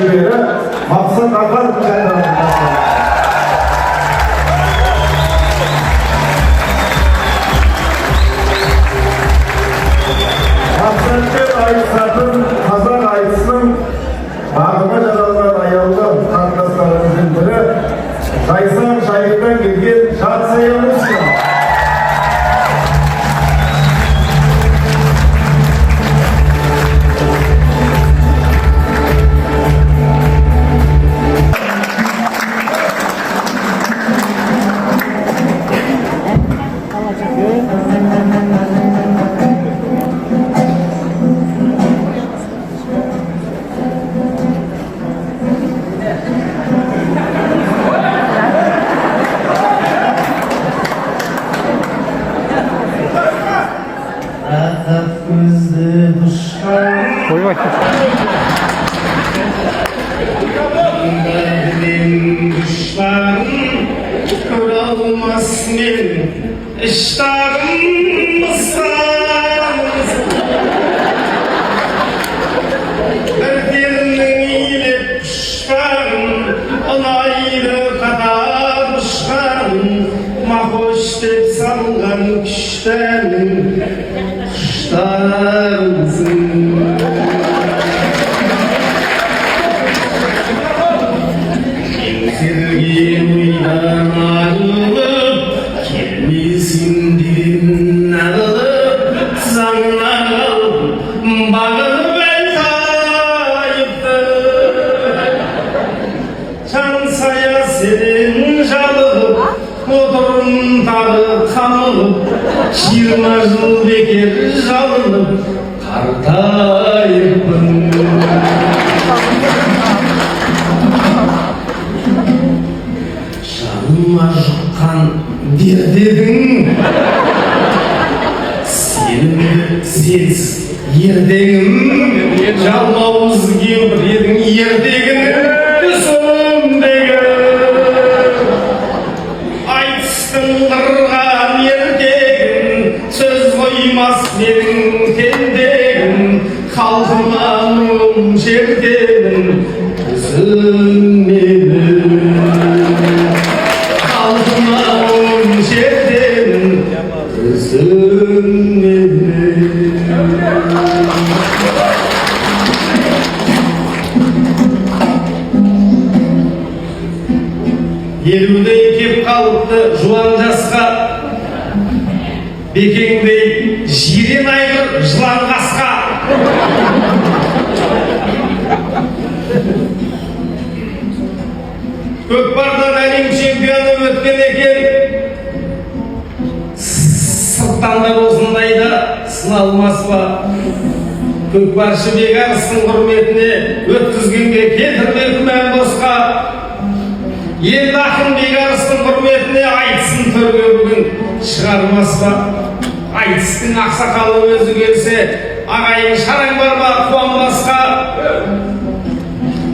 шебері Мақсат Ақанов жайларында. Мақсатпен айтысатын қазақ айтысының бағыма жаралған аяулы қарындастарымыздың бірі Жайсаң жайықтан келген Жансая Мусина. Елудей кеп қалыпты жуан жасқа, бекеңдей жирен айғыр жылан қасқа. Көкпардан әлем чемпионы өткен екен, сырттан да осындайда сыналмас па? Көкпаршы Бекарыстың құрметіне өткізгенге кетірме күмән босқа. Енді ақын Бекарыстың құрметіне айтысын төрге бүгін шығармас па? Айтыстың ақсақалы өзі келсе, ағайын шараң бар ма қуанбасқа?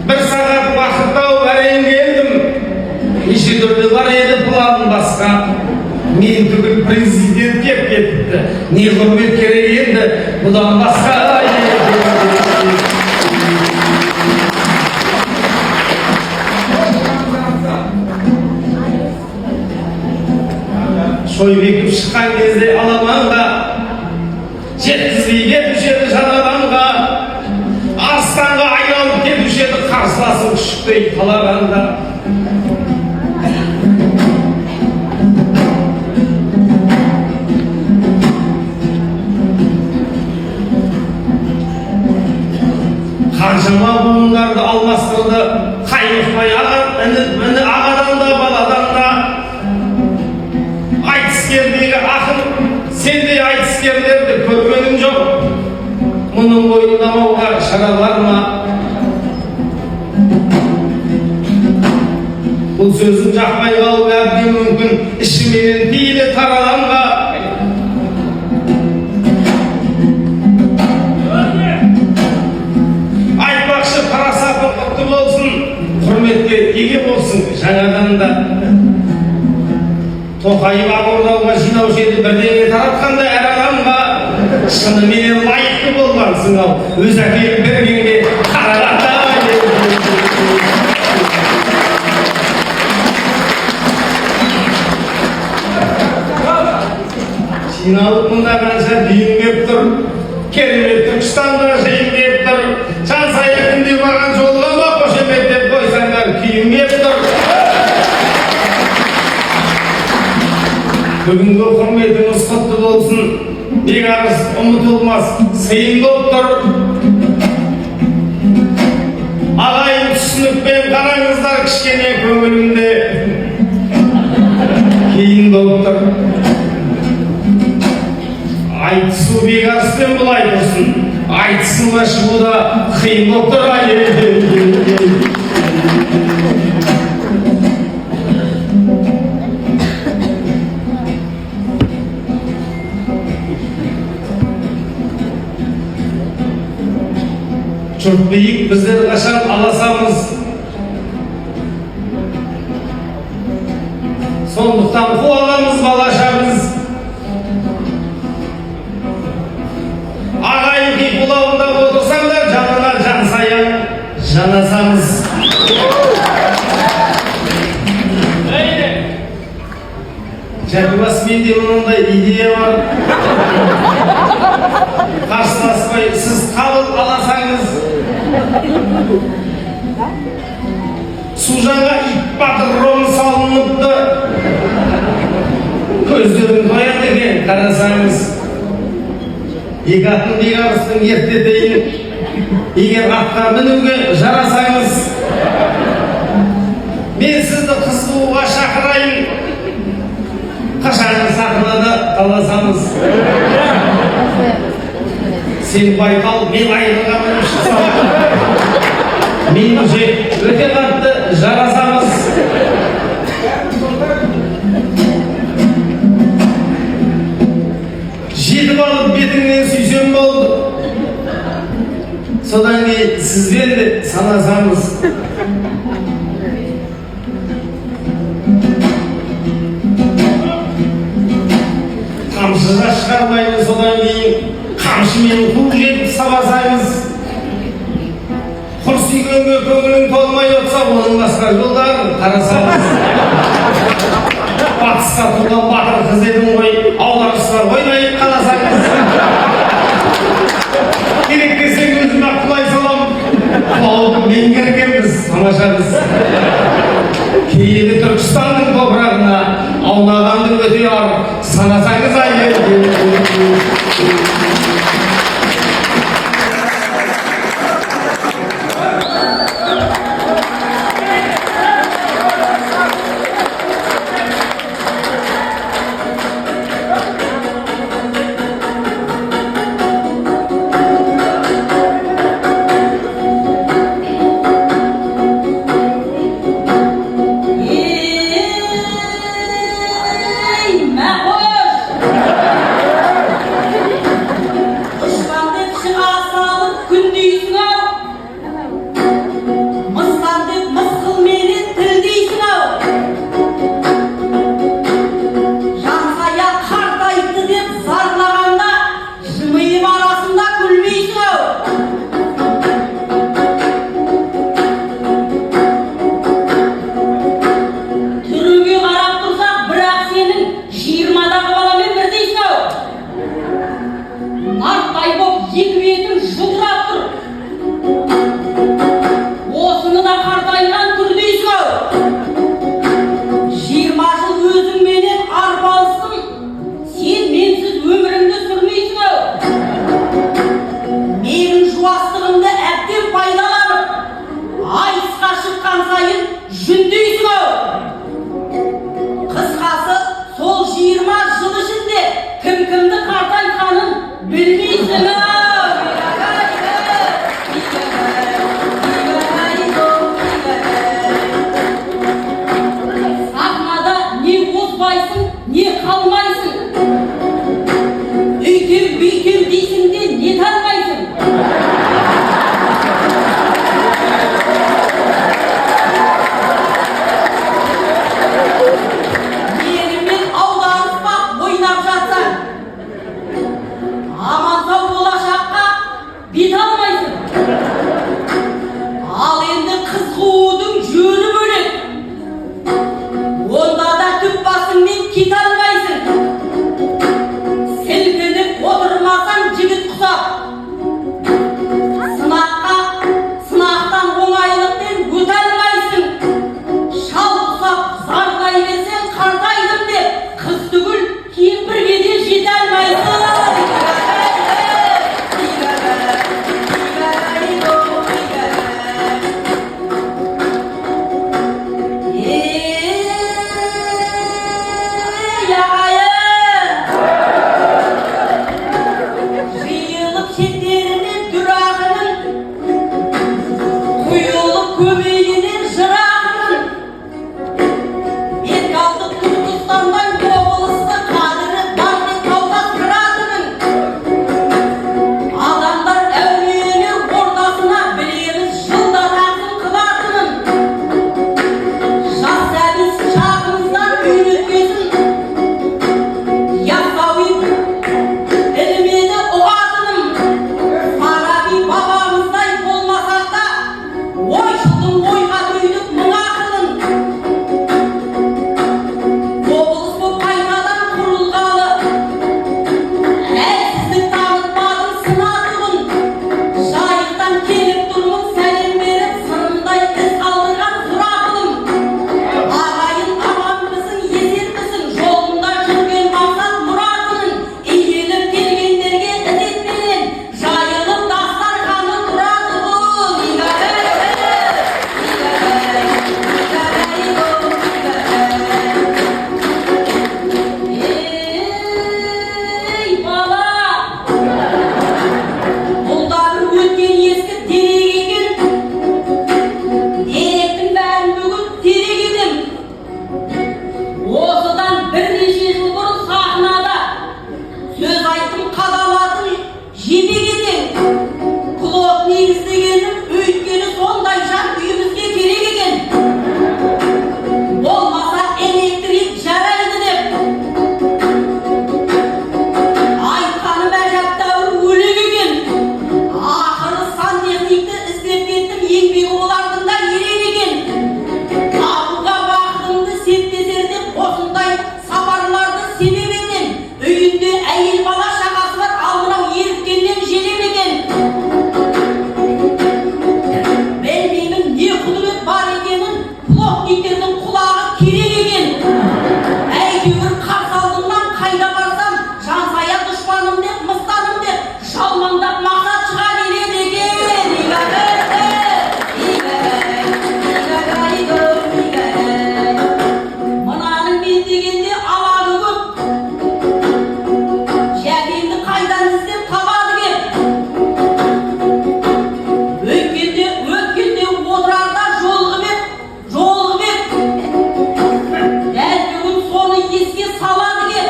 Бір сағат уақыттау әрең келдім, неше түрде бар еді план басқа. Мен түгіл президент кеп кетіпті, не құрмет керек енді бұдан басқа. Шойбекіп шыққан кезде аламанға, жеткізбей кетуші еді жанаданға, арыстанға айналып кетуші еді қарсыласы күшіктей қалағанда. Қаншама буындарды алмастырды, қаймықпай іні ағадан да баладан да. Айтыскердегі ақын, сендей айтыскерлерді көргенім жоқ. Мұның мойындамауға шара бар ма? Бұл сөзім жақпай қалып әбден мүмкін, ішіменен пейілі тараламға. Айтпақшы парасаты құтты болсын, құрметке еге болсын жаңадан да. Тоқайып ақордауға жинаушы еді бірдеңе таратқанда әр адамға, шынымен лайықты болғансың ау, өз әкеліп бергенге қарағанда. жиналып мында қанша дүйім кеп тұр. Керемет Түркістанда жиын кеп тұр. Жансая күнде маған жоллама қошемет деп қойсаңдар күйім кеп тұр. Бүгінгі құрметіңіз құтты болсын. Бекарыс ұмытылмас сыйың болып тұр. Ағайын түсінікпен қараңыздар кішкене көңілімде кейін болып тұр. Айтысу Бекарыспен бұлай тұрсын. Айтысуға шығуда қиын болып тұр. Жұрт биік, біздер қашан аласамыз. Сондықтан қуаламыз балашамыз. Ағайын би бұлауында отырсаңдар, жанына Жансая жанасамыз. Жәбібас, менде мұндай идея бар. Қарсыласпай, сіз қабыл аласаңыз, Сужанға иппадром салыныпты. Көздерін тояды екен, қарасаңыз. Екі атын Бекарыстың ертедейін, егер атқа мінуге жарасаңыз, мен сізді қыз қууға шақырайын. Қашан сахнада таласамыз. Сен байқал, мен айырға мініп шықсам, мен уже өте қатты жарасамыз. Жетіп алып бетіңнен сүйсем болды. Содан кейін сізбен де санасамыз. Қамшыға шығармайды, содан кейін қамшымен қуып жетіп сабасаңыз. Құр сүйгенге көңілің толмай отса, оның басқа жолдарын қарасаңыз. Батысқа туған батыр қыз едің ғой, аударысқа ойнайып қаласаңыз. Керек десең өзім ақ құлай салам. Құлауды меңгергенбіз, тамашамыз. Киелі Түркістанның топырағына аунағанды өте ар, санасаңыз айы. Оқыдым ойға дөйдік мың ақылын. Облыс боп қайтадан құрылғалы. Әлсіздік танытпадым сынатығын. Жайықтан келіп тұрмын сәлем беріп, сырымдай із қалдырған сұрағылым. Ағайын аманбысың, есетпісің, жолында жүрген мақсат мұратының. Иеліп келгендерге ізетпенен, жайылып дастарханы тұрады бұл. Ей бала, бұлдар өткен ескі терек екен. Теректің бәрін бүгін терек едім. Осыдан бірнеше жыл бұрын сахнада сөз айттым, қадалатын жебек екен. Құлып негіздегенім, өйткені сондай жан үйімізге керек екен. Болмаса электрик жарайды деп айтқаным әжептәуір өлең екен. Ақыры сантехникті іздеп кеттім, еңбегі олардың да ерен екен. Табуға бақытымды септесер деп осындай сапарларды себеп етем. Үйінде әйел бала шағасы бар, ал мынау еріккеннен желем екен. Білмеймін не құдірет бар екенін, плотниктердің құлағы керек екен. Әйтеуір қарсы алдымнан қайда барсам, жансая дұшпаным деп, мыстаным деп, жалмаңдап мақсат шыға келеді екен. Мынаның мен дегенде алады көп. Жәкеңді қайдан іздеп табады кеп. Өткенде отырарда жолығып ек. Дәл бүгін соны еске салады кеп.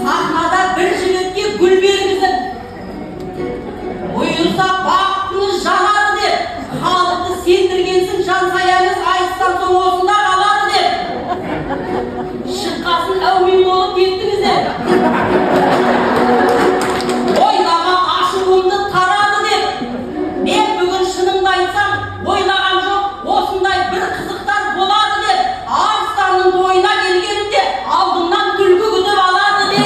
Сахнада бір жігітке гүл бергізіп, бұйырса бақытыңыз жанады деп, халықты сендіргенсің, жансаяңыз айтыстан соң осында қалады деп. Шыққасын әумен болып кеттіңіздер. Ойлаған ашуымды тарады деп. Мен бүгін шынымды айтсам, ойлаған жоқ, осындай бір қызықтар болады деп. Арыстанның тойына келгенімде алдымнан күлкі күтіп алады деп.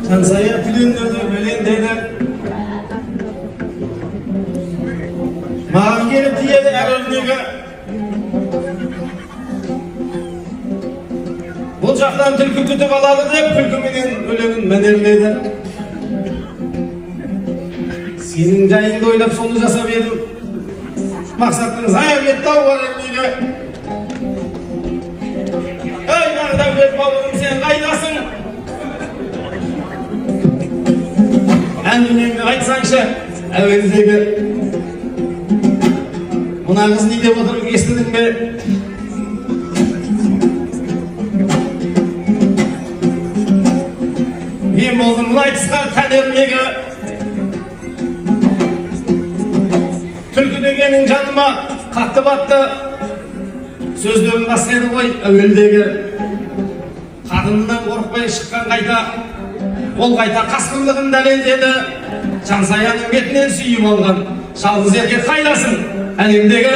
Жансая күлендерді, өлеңдерді. Маған келіп тиеді әр өрнегі. Бұл жақтан түлкі күтіп алады деп, күлкіменен өлеңін мәнерледі. Сенің жайыңды ойлап соны жасап едім. Мақсаттың зая кетті-ау бар өрнегі. Ей, Мағдәулет бауырым, сен қайдасың? Әңгімеңді айтсаңшы, әуелдегі. Мына қыз не деп отыр, естідің бе? Мен болдым мұны айтысқа тәнермегі. Түлкі дегенің жаныма қатты батты. Сөздерін бастайды ғой әуелдегі. Қатынынан қорықпай шыққан қайта. Ол қайта қасқырлығын дәлелдеді. Жансаяның бетінен сүйіп алған жалғыз еркек қайдасың? Әлемдегі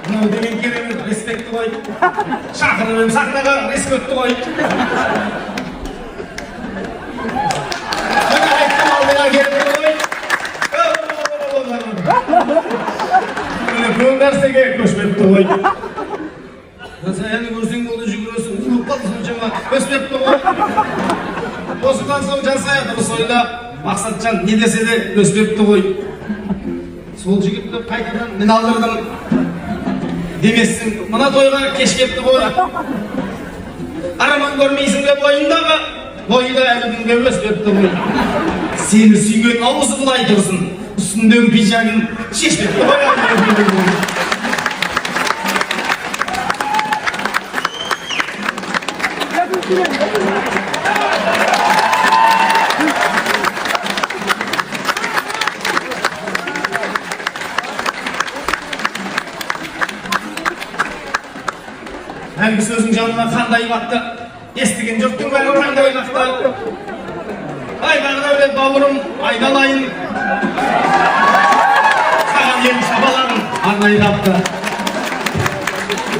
мынау деген керемет респекті ғой. Шақырып сахнаға респектті ғой. Мына айттым алдыға келді ғой. narsege köşmepti koy. Sen görsün bunu жүгүрөсүң, улуп калды сончама көспөптү го. Осудан соң жасай дұрысойда Мақсатжан не десе де көспөптү ғой. Сол жігітті қайтадан мен алдырдым. Демессің, мына тойға кеш кепті ғой. Араман көрмейсің бе бойындағы, бойы да әлі күнге өспепті ғой. Сені сүйген аузы бұлай тұрсын, үстіндегі пижагын шешпепті ғой. Әлгі сөзің жанына қандай бақты, естіген жұрттың бәрі қандай бақты. Ай бағдәулет бауырым, айналайын. Саған ел шабаларын арнайы тапты.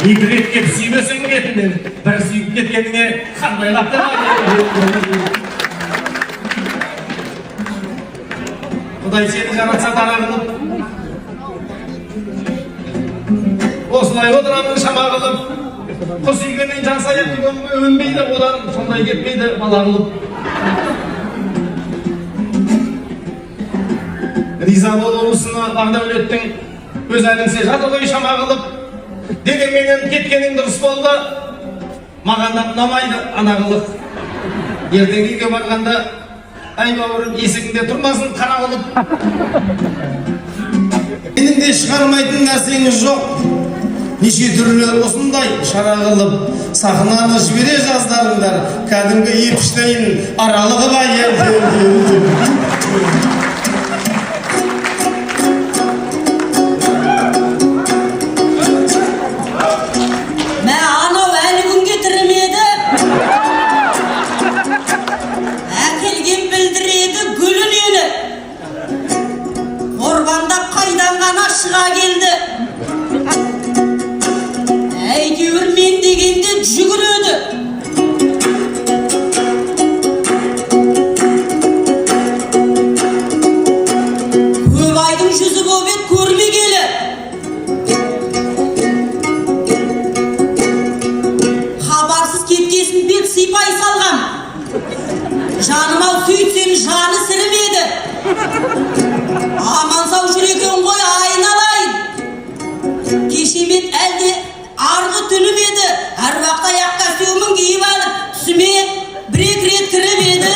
Екі рет кеп сүймесің кетінен, бір сүйіп кеткеніңе қандай бақты. Құдай сені жаратса дара қылып, осылай отырамын шама қылып, құс үйгеннен жан саяқты өнбейді, одан сондай кетпейді бала қылып. Риза болуысына бағдәулеттің өз әліңсе жаты ғой шама қылып, дегенменен кеткенің дұрыс болды, маған да ұнамайды ана қылық. Ертең үйге барғанда, ай бауырым есігінде тұрмасын қара қылып. Менің де шығармайтын нәрсеңіз жоқ. Неше түрлі осындай шара қылып, сахнаны жібере жаздарыңдар, кәдімгі Епштейн аралығы ба елді. Мә анау әлі күнге тірімеді. Әкелген білдіреді гүлін ені. Қорбандап қайдан ғана шыға келді. Әйтеуір мен дегенде жүгіреді. Көп айдың жүзі боп ет көрмегелі. Хабарсыз кеткесін бет сипай салған. Жаным-ау сөйтсем жаны сірімеді. Аман сау жүреген ғой айналайын. Кешемет әлде арғы түнім еді, әр вақта яққа сөмін киіп алып, түсіме бір-ек рет кіріп еді.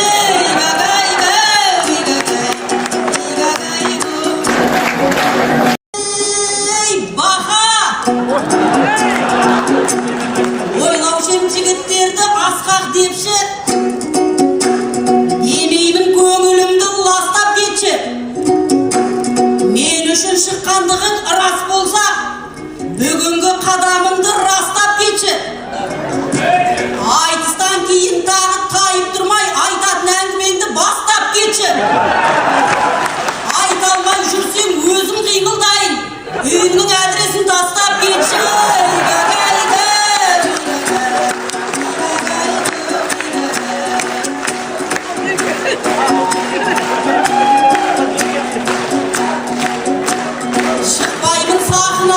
Ей, бақа! Ойлаушым жігіттерді асқақ депші, демеймін көңілімді ластап кетші. Мен үшін шыққандығың рас болса, бүгінгі қадамыңды растап кетші. Айтыстан кейін тағы тайып тұрмай айтатын әңгімеңді бастап кетші. Айта алмай жүрсең өзің қимылдайын, үйіңнің адресін тастап кетші. Шықпаймын сахна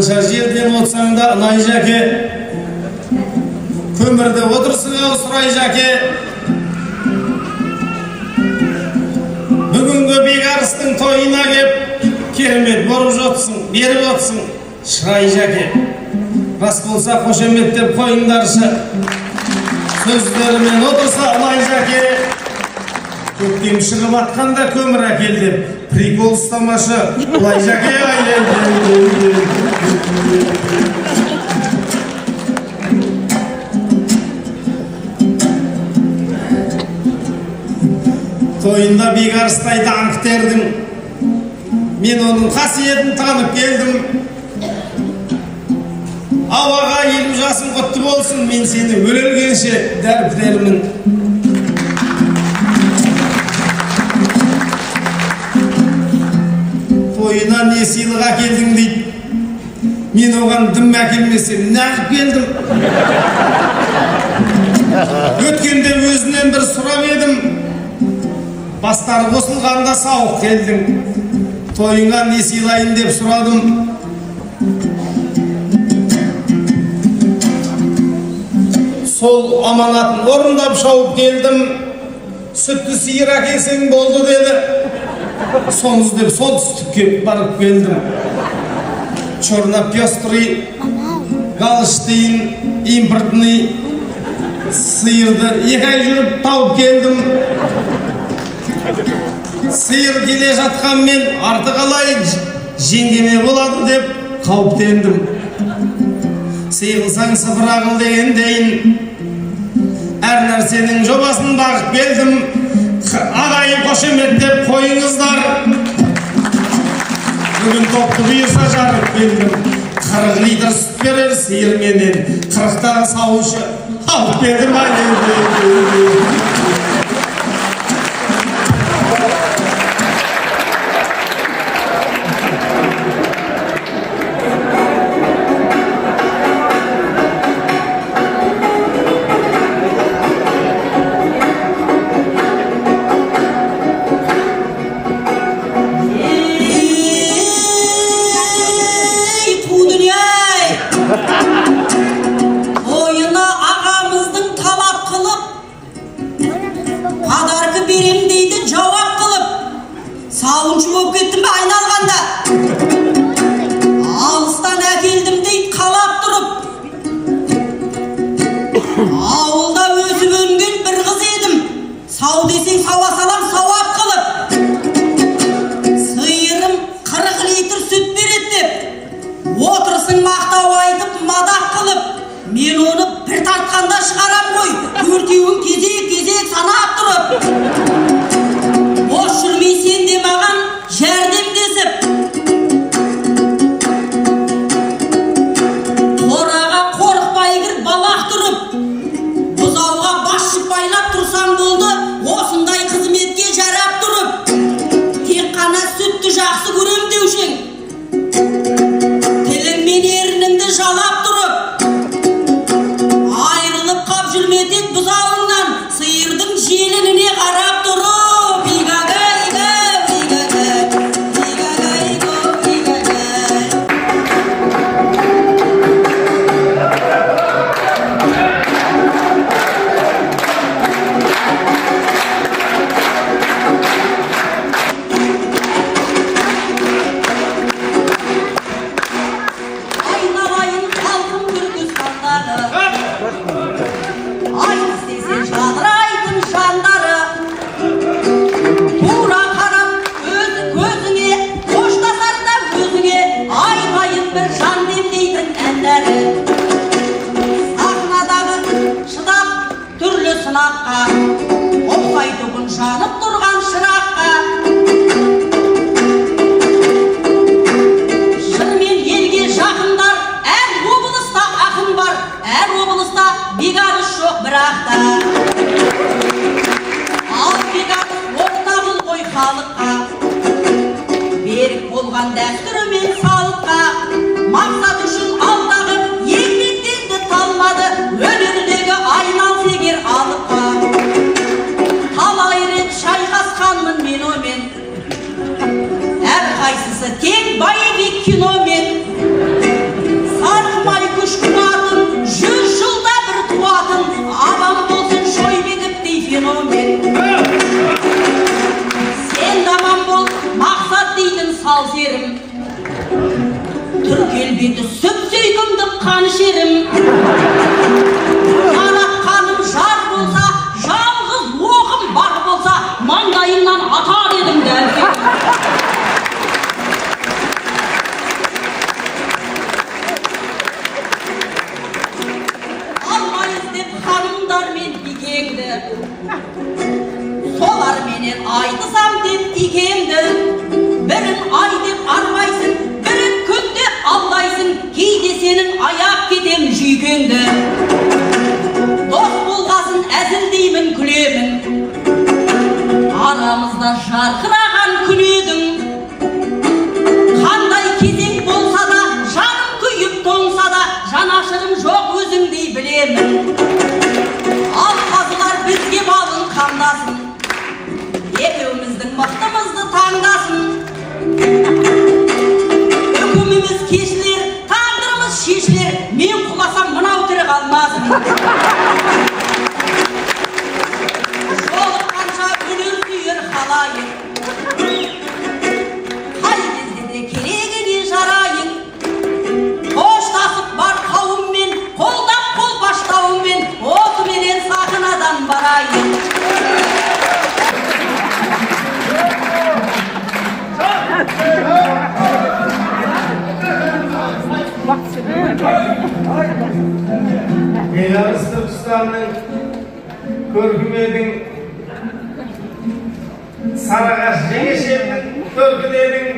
Қанша жерден отсаң да ұнай жәке, көмірді отырсың ау сұрай жәке. Бүгінгі бекарыстың тойына кеп, керемет борып жатсың, беріп отсың, шырай жәке. Рас болса қошемет деп қойыңдаршы, сөздерімен отырса ұнай жәке. Көктем шығып атқанда көмір әкел деп, прикол ұстамашы, ұлай жәке. Тойында бекарыстайды аңқтердің, мен оның қасиетін танып келдім. Ауаға 50 жасым құтты болсын, мен сені өлелгенше дәріптермін. Тойына не сыйлық әкелдің дейді. Мен оған дым әкелмесем, нағып келдім. Өткенде өзінен бір сұрап едім. Бастары қосылғанда сауық келдің. Тойыңа не сыйлайын деп сұрадым. Сол аманатын орындап шауып келдім. Сүтті сиыр әкелсең болды деді. Соны іздеп солтүстікке барып келдім. Черно-пестрый, галштейн, импортный сиырды 2 ай жүріп тауып келдім. Сиыр келе жатқанмен арты қалай жеңгеме болады деп қауіптендім. Сыйғылсаң сыпыра қыл дегендейін әр нәрсенің жобасын бағып келдім. Ағайын қошемет деп қойыңыздар. Бүгін топты бұйырса жарып келдім. 40 литр сүт берер сиыр менен 40-тағы сауыншы алып келдім. Ойына ағамыздың талап қылып, подаркы берем дейді жауап қылып, сауыншы болып кеттім бе айналғанда? Алыстан әкелдім дейді қалап тұрып. Ауылда өсіп өнген бір қыз едім, сау десең сауа салам сауап қылып. Сиырым 40 литр сүт береді деп, отырсың мақтау айтып мадақ қылып, мен оны бір тартқанда шығарам ғой, 4-еуін кезек санап тұрып. Бош жүрмей сен де маған жәрдемдесіп, қораға қорықпай кір балақ тұрып, бұзауға бас байлап тұрсам болды, осындай қызметке жарап тұрып. Тек қана сүтті жақсы көрем деушең, тіліңмен ерініңді жалап тұрып, айрылып қап жүрметек бұзауыңнан, сиырдың желініне қарап тұрып. Ұқсайды күн жанып тұрған шыраққа, жырмен елге жақындар, әр облыста ақын бар, әр облыста бекарыс жоқ бірақта. Ал бекарыс оқтағыл ғой халыққа, берік болған дәстүрімен салыққа, мақсат үшін алдағы еңбектенді талмады, өнердегі айналсы егер алыққа. Talay ret şay fenomen. Sen daman bol, maksat deydin sal serim. Türk elbeti süp süykümdük kanı şerim. Yanak kanım şar bolsa, жалғыз oğum var bolsa, mangayımdan atar edim derdi. Almayız dep hanımдар men igengdi. Solar menen aytısam dep igengdi. Birin ay dep armaysın, birin kun dep allaysın. Кейде senin аяп кетем жүйкеңді. Дос болғасын әзілдеймін, күлемін. Арамызда жарқыраған күн едің. Қандай кезең болса да, жаным күйіп тоңса да, жанашырым жоқ өзіңдей білемін. Ал қазылар бізге балын қамдасын, екеуміздің мықтымызды таңдасын. Үкіміміз кешілер, тағдырымыз шешілер, мен құласам мынау тірі қалмасын. Жолыққанша өлер сүйер халайын, қай кезде де керегіне жарайын. Қоштасып бар қауыммен, қолдап қол баштауыммен, отыменен сақынадан барайын. Belarus Türkistan'ın körkümeдің Sarıqаш Жеңешевдің көркінедің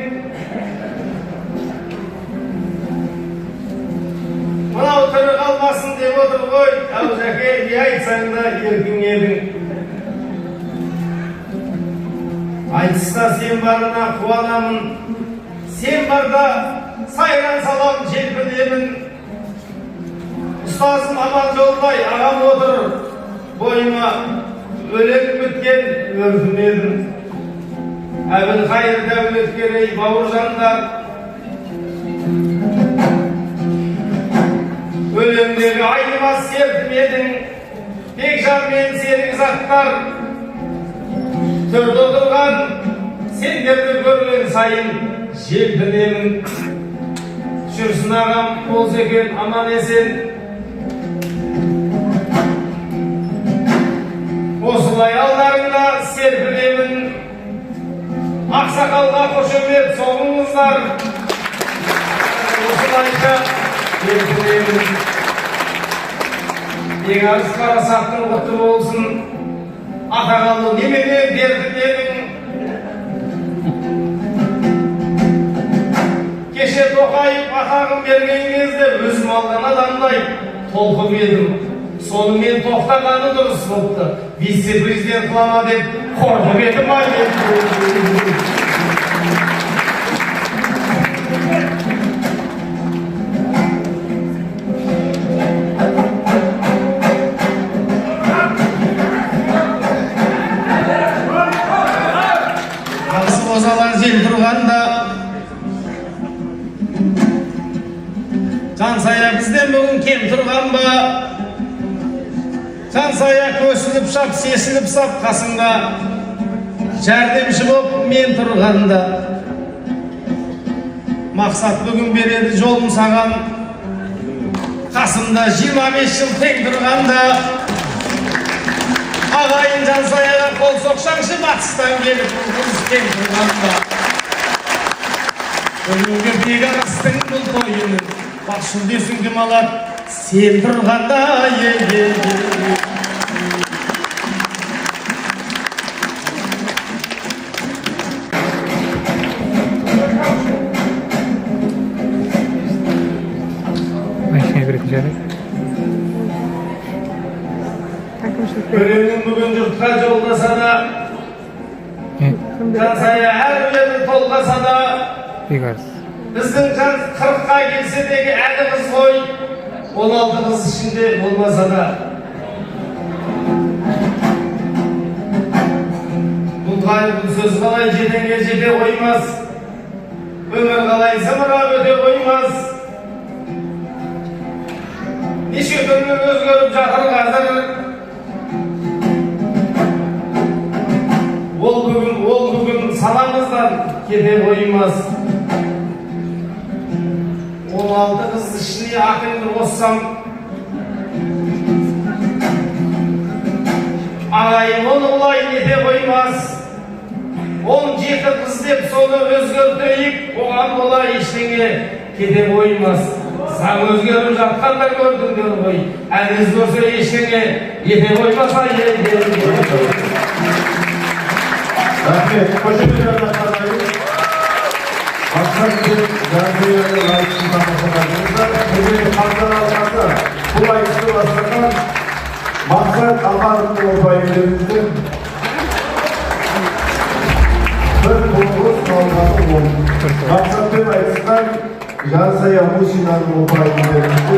мынау тірі қалмасын деп отыр ғой, ау жәке, не айтсаң да еркің едің. Айтыста сен барына қуанамын, сен барда сайран салам желпінемін. Ұстазым Аманжолбай ағам отыр, бойыма өлең біткен өркімедім. Әбілқайыр Дәулеткерей бауыржандар, өлеңдегі айнымас сертімедің. Бекжан мен сенің заттар, төрде отырған сендерді көрген сайын желпінемін. Жүрсін ағам болса екен аман есен. Осылай алдарыңда серпілемін. Ақсақалға қошемет соғыңыздар. Осылайша серпілемін. Ең арыз қарасақтың құтты болсын. Атағалы немене бердімедің. Кеше Тоқаев атағын берген кезде өзім алдан адамдай толқып едім. Сонымен тоқтағаны дұрыс болыпты. Вице-президент қылама деп қорқып едім ай. Қасы қозалар жел тұрғанда Жансая бізден бүгін кем тұрған ба? Жансая көсіліп шап, сесіліп сап қасыңда, жәрдемші боп мен тұрғанда. Мақсат бүгін береді жолын саған, қасымда 25 жыл тең тұрғанда. Ағайын Жансаяға қол соқшаңшы, батыстан келіп ұлғыз тең тұрғанда. Бүгінгі бекарыстың бұл тойының бақ жүлдесін кім алады, сен тұрғанда Көренің бүгін жұртқа жолдаса да, Жансая әр өлеңі толғаса да, біздің жан 40-қа келсе деге әлі қыз ғой, 16 қыз ішінде болмаса да. Бұл сөз қалай жетенге жете қоймас, өмір қалай зымырап өте қоймас. Неше түрлі өзгеріп жатыр қазір, kete koymaz. 16 kız işini akıllı olsam ağayım onu olay kete koymaz. 17 kız dep sonu özgörteyip oğan olay işini kete koymaz. Sen özgörüp жатқанда көрдіңдер ғой. Әңіз көрсе ештеңе ете қоймаса ете Рахмет. Қошеметтер жатқанайыз. Мақсатпен Жансаяның айтысын тамашалаңыздар. Бүгін халықаралық бұл айтысты бастаған Мақсат Алхановтың ұпайымдарыңызды бір тоғыз қалғаны болды. Мақсатпен айтысқан Жансая Мусинаның ұпайымдарыңызды